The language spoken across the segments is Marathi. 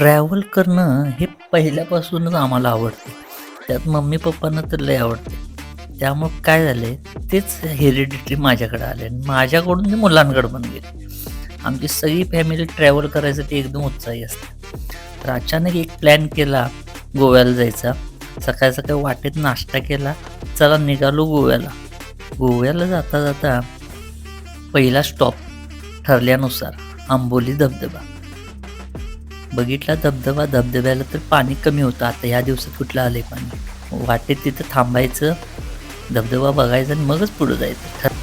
ट्रॅव्हल करणं हे पहिल्यापासूनच आम्हाला आवडते. त्यात मम्मी पप्पांना तर लय आवडते. त्यामुळं काय झालंय, तेच हेरिडिटी माझ्याकडे आले आणि माझ्याकडून ते मुलांकडे पण गेले. आमची सगळी फॅमिली ट्रॅव्हल करायसाठी एकदम उत्साही असते. तर अचानक एक प्लॅन केला गोव्याला जायचा. सकाळी सकाळी वाटेत नाश्ता केला. चला निघालो गोव्याला. गोव्याला जाता जाता पहिला स्टॉप ठरल्यानुसार आंबोली धबधबा. बघितला धबधबा. धबधब्याला तर पाणी कमी होतं. आता ह्या दिवसात कुठलं आलंय पाणी. वाटेत तिथं थांबायचं, धबधबा बघायचा आणि मगच पुढं जायचं.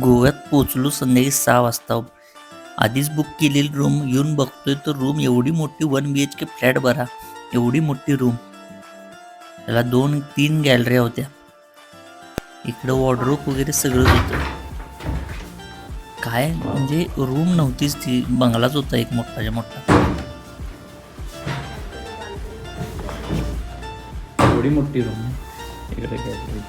गोव्यात पोचलो संध्याकाळी 6 वाजता. आधीच बुक केलेली रूम येऊन बघतोय तर रूम एवढी मोठी 1 BHK फ्लॅट भरा, एवढी मोठी रूम. त्याला 2-3 गॅलऱ्या होत्या. इकडं वॉर्डरोब वगैरे सगळंच होतं. काय म्हणजे रूम नव्हतीच ती, बंगलाच होता एक मोठाच्या मोठा. एवढी मोठी रूम आहे. इकडे गॅलरी.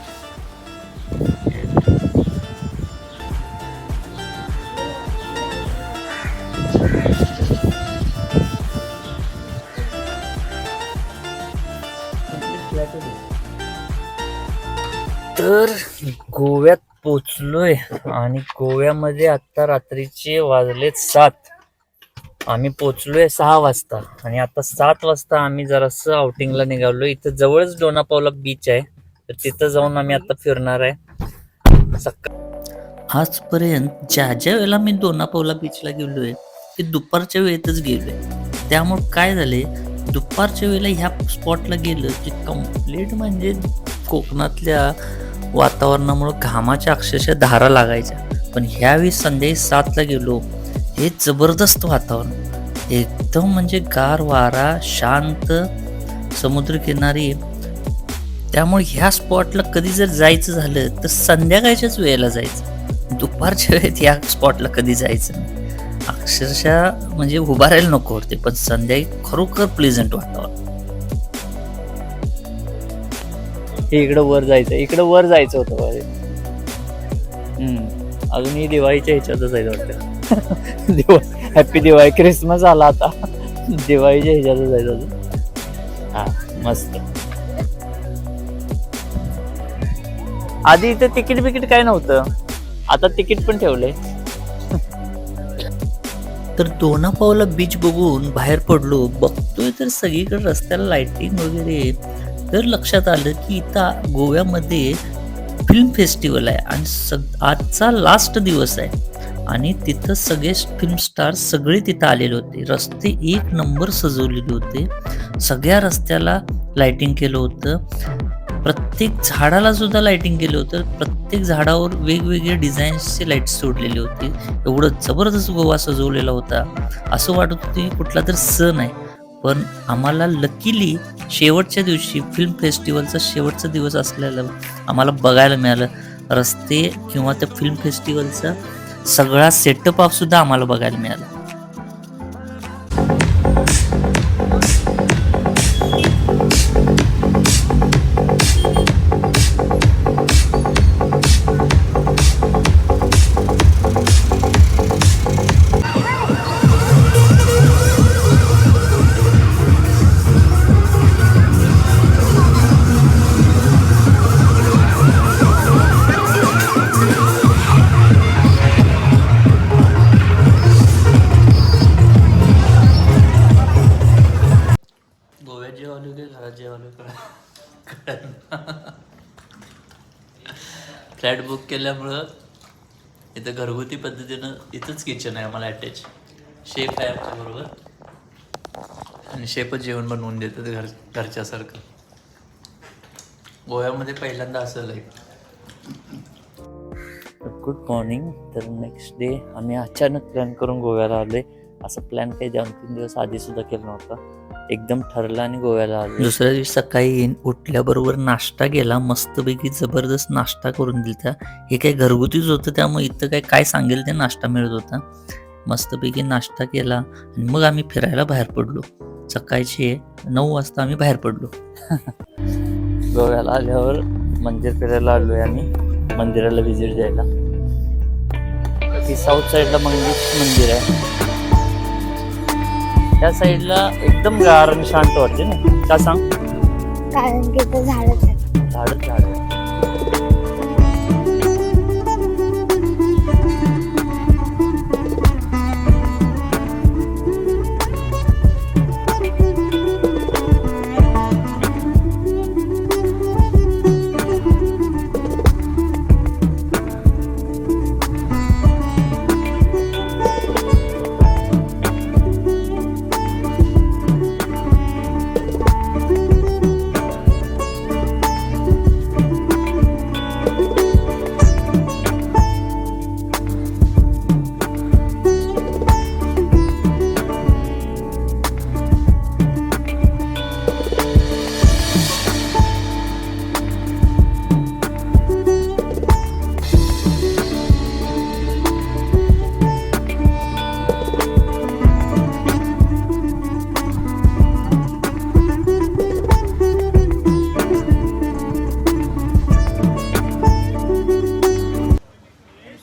तर गोव्यात पोचलोय आणि गोव्यामध्ये आता रात्रीचे वाजलेत 7. आम्ही पोचलोय 6 वाजता आणि आता 7 वाजता आम्ही जरासं आउटिंगला निघालो. इथं जवळच डोनापावला बीच आहे, तर तिथं जाऊन आम्ही आता फिरणार आहे. आजपर्यंत ज्या ज्या वेळेला मी डोनापावला बीचला गेलोय ते दुपारच्या वेळेतच गेलोय. त्यामुळे काय झाले, दुपारच्या वेळेला ह्या स्पॉटला गेलं की कम्प्लीट म्हणजे कोकणातल्या वातावरणामुळे घामाच्या अक्षरशः धारा लागायच्या. पण ह्यावेळी संध्याकाळी 7ला गेलो, हे जबरदस्त वातावरण, एकदम म्हणजे गार वारा, शांत समुद्रकिनारी. त्यामुळे ह्या स्पॉटला कधी जर जायचं झालं तर संध्याकाळच्याच वेळेला जायचं. दुपारच्या वेळेत या स्पॉटला कधी जायचं नाही. अक्षरशः म्हणजे उभारायला नको होते. पण संध्याकाळी खरोखर प्लेझंट वातावरण. इकडं वर जायचं होतं बघा. अजूनही दिवाळीच्या ह्याच्यातच आहे वाटतं. हॅपी दिवाळी. क्रिसमस आला आता, दिवाळीच्या ह्याच्यातच आहे अजून. हा मस्त. आधी इथं तिकीट काय नव्हतं, आता तिकीट पण ठेवलंय. तर डोनापावला बीच बघून बाहेर पडलो. बघतोय तर सगळीकडे रस्त्याला लाइटिंग वगैरे. तर लक्षात आलं की इथं गोव्यामध्ये फिल्म फेस्टिवल आहे आणि आजचा लास्ट दिवस आहे आणि तिथं सगळे फिल्म स्टार सगळे तिथं आलेले होते. रस्ते एक नंबर सजवलेले होते. सगळ्या रस्त्याला लाइटिंग केलं होतं. प्रत्येक झाडाला सुद्धा लाइटिंग केलं होतं. प्रत्येक झाडावर वेगवेगळे डिझाईन्सचे लाईट्स सोडलेले होते. एवढं जबरदस्त गोवा सजवलेला होता. असं वाटत होतं की कुठला तर सण आहे. पण आम्हाला लकीली शेवटच्या दिवशी फिल्म फेस्टिवलचा शेवटचा दिवस असलेला आम्हाला बघायला मिळालं. रस्ते किंवा त्या फिल्म फेस्टिवलचा सगळा सेटअप सुद्धा आम्हाला बघायला मिळाला. गोव्यात जेवायला की घरात जेवायला फ्लॅट बुक केल्यामुळं इथं घरगुती पद्धतीनं इथंच किचन आहे आम्हाला अटॅच. शेफ आहे आमच्या बरोबर आणि शेफच जेवण बनवून देतात घरच्यासारखं. गोव्यामध्ये पहिल्यांदा असं लाईक. Good morning. तर नेक्स्ट डे आम्ही अचानक प्लॅन करून गोव्याला आलोय. असं प्लॅन काही 2-3 दिवस आधी सुद्धा केला नव्हता. एकदम ठरलं आणि गोव्याला आलो. दुसऱ्या दिवशी सकाळी उठल्याबरोबर नाश्ता केला, मस्तपैकी जबरदस्त नाश्ता करून दिलता. हे काही घरगुतीच होतं, त्यामुळे इथं काय सांगेल ते नाश्ता मिळत होता. मस्तपैकी नाश्ता केला आणि मग आम्ही फिरायला बाहेर पडलो. सकाळचे 9 वाजता आम्ही बाहेर पडलो. गोव्याला आल्यावर मंदिर फिरायला आलोय आम्ही, मंदिराला व्हिजिट द्यायला. ती साऊथ साईडला मंदिर आहे, त्या साईडला एकदम गार आणि शांत वाटते ना. का सांग? कारण की ते झाडच आहे. झाड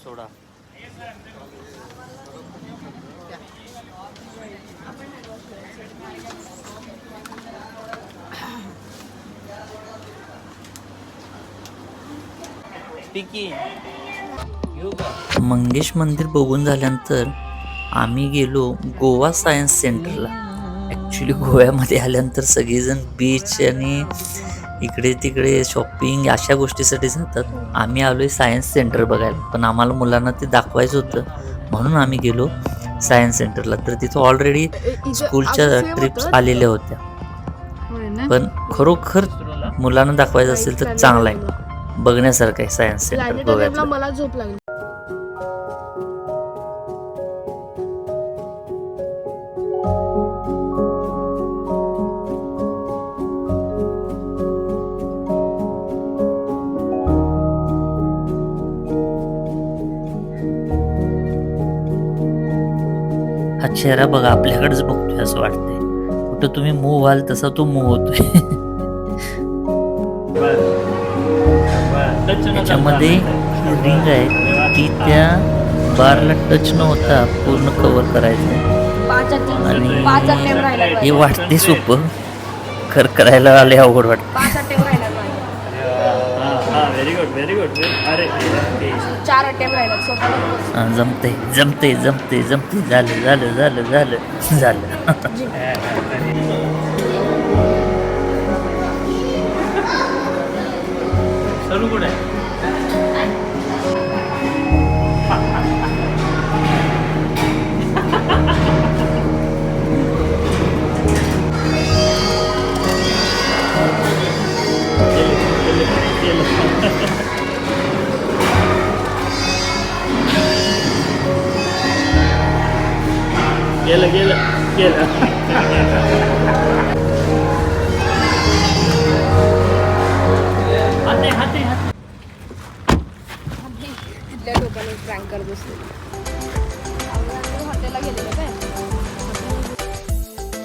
सोडा. मंगेश मंदिर बघून झाल्यानंतर आम्ही गेलो गोवा सायन्स सेंटरला. ॲक्च्युली गोव्यामध्ये आल्यानंतर सगळेजण बीच आणि इकडे तिकडे शॉपिंग अशा गोष्टीसाठी जातात. आम्ही आलोय सायन्स सेंटर बघायला, पण आम्हाला मुलांना ते दाखवायचं होतं म्हणून आम्ही गेलो सायन्स सेंटरला. तर तिथं ऑलरेडी स्कूलच्या ट्रिप्स आलेल्या होत्या, पण खरोखर मुलांना दाखवायचं असेल तर चांगलं आहे, बघण्यासारखं आहे सायन्स सेंटर गोव्यात. मला झोप लागली. हा चेहरा बघा, आपल्याकडेच बघतोय असं वाटतंय. कुठं तुम्ही मूव व्हाल तसा तो मूव होतोय. त्याच्यामध्ये रिंग आहे, ती त्या बारला टच न होता पूर्ण कव्हर करायचं. आणि हे वाटते सोपं, खर करायला आले अवघड वाटत. Very good. अरे 4 अटेम्प्ट राहिला. जमते जमते जमते जमते. झालं झालं झालं झालं झालं. चालू कुठे आहे? गेलं. हाते. त्या लोकांनी प्रँक करत बसले. हॉटेलला गेलेलो काय.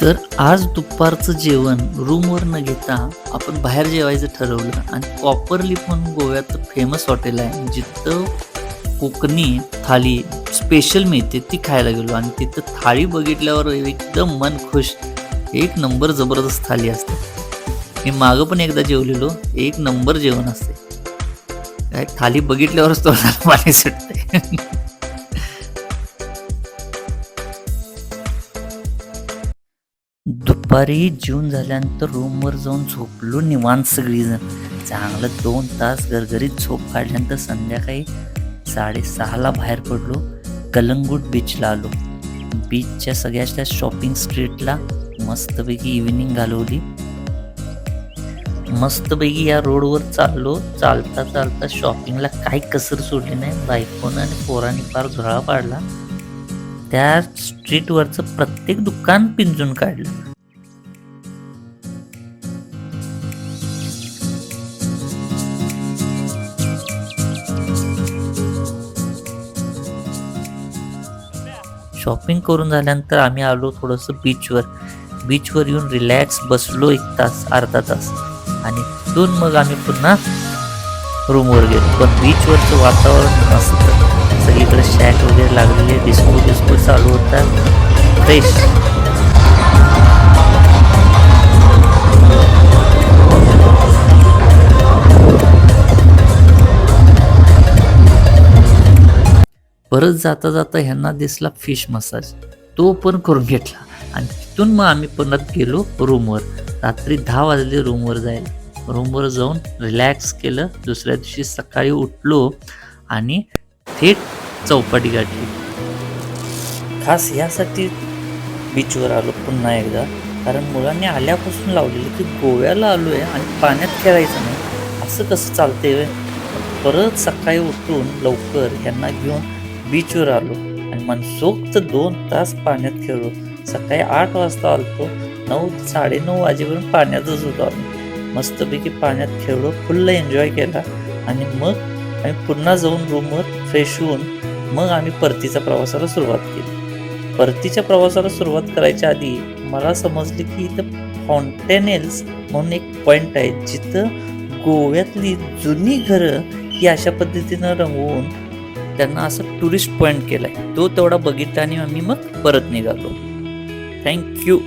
तर आज दुपारचं जेवण रूमवर न घेता आपण बाहेर जेवायचं ठरवलं आणि कॉपर म्हणून गोव्यात फेमस हॉटेल आहे, जिथं कोकणी थाळी स्पेशल मिळते ती खायला गेलो. आणि तिथं थाळी बघितल्यावर एकदम मन खुश. एक नंबर जबरदस्त थाळी असते. मी मागं पण एकदा जेवलेलो, एक नंबर जेवण असते. काय थाळी बघितल्यावरच तोंडाला पाणी सुटते. दुपारी जेवून झाल्यानंतर रूमवर जाऊन झोपलो निवांत सगळीजण. चांगलं 2 तास गरगरीत झोप काढल्यानंतर संध्याकाळी 6:30ला बाहेर पडलो. कलंगूट बीचला आलो. बीचच्या सगळ्याच्या शॉपिंग स्ट्रीटला मस्तपैकी इव्हिनिंग घालवली. मस्तपैकी या रोडवर चाललो. चालता शॉपिंगला काही कसर सोडली नाही. बायकोनं आणि पोरांनी फार झुरळा पाडला. त्या स्ट्रीटवरचं प्रत्येक दुकान पिंजून काढलं. शॉपिंग करून झाल्यानंतर आम्ही आलो थोडंसं बीचवर येऊन रिलॅक्स बसलो 1 तास अर्धा तास आणि तिथून मग आम्ही पुन्हा रूमवर गेलो. पण बीचवरचं वातावरण मस्त, सगळीकडे शॅक वगैरे लागलेले, डिस्को चालू होता, फ्रेश. परत जाता जाता ह्यांना दिसला फिश मसाज, तो पण करून घेतला आणि तिथून मग आम्ही परत गेलो रूमवर. रात्री 10 वाजले रूमवर जायला. रूमवर जाऊन रिलॅक्स केलं. दुसऱ्या दिवशी सकाळी उठलो आणि थेट चौपाटी गाठली. खास यासाठी बीचवर आलो पुन्हा एकदा, कारण मुलांनी आल्यापासून लावलेलं की गोव्याला आलो आहे आणि पाण्यात खेळायचं नाही, असं कसं चालतंय. परत सकाळी उठून लवकर ह्यांना घेऊन बीचवर आलो आणि मनसोक्त 2 तास पाण्यात खेळलो. सकाळी 8 वाजता आलतो, 9-9:30 वाजेपर्यंत पाण्यातच होतो आम्ही. मस्तपैकी पाण्यात खेळलो, फुल्ल एन्जॉय केला आणि मग आम्ही पुन्हा जाऊन रूमवर फ्रेश होऊन मग आम्ही परतीच्या प्रवासाला सुरुवात केली. परतीच्या प्रवासाला सुरुवात करायच्या आधी मला समजलं की इथं फाउंटेनेल्स म्हणून एक पॉईंट आहे, जिथं गोव्यातली जुनी घरं ही अशा पद्धतीनं रंगवून त्यांना असं टुरिस्ट पॉईंट केला आहे. तो तेवढा बघितला आणि आम्ही मग परत निघालो. थँक्यू.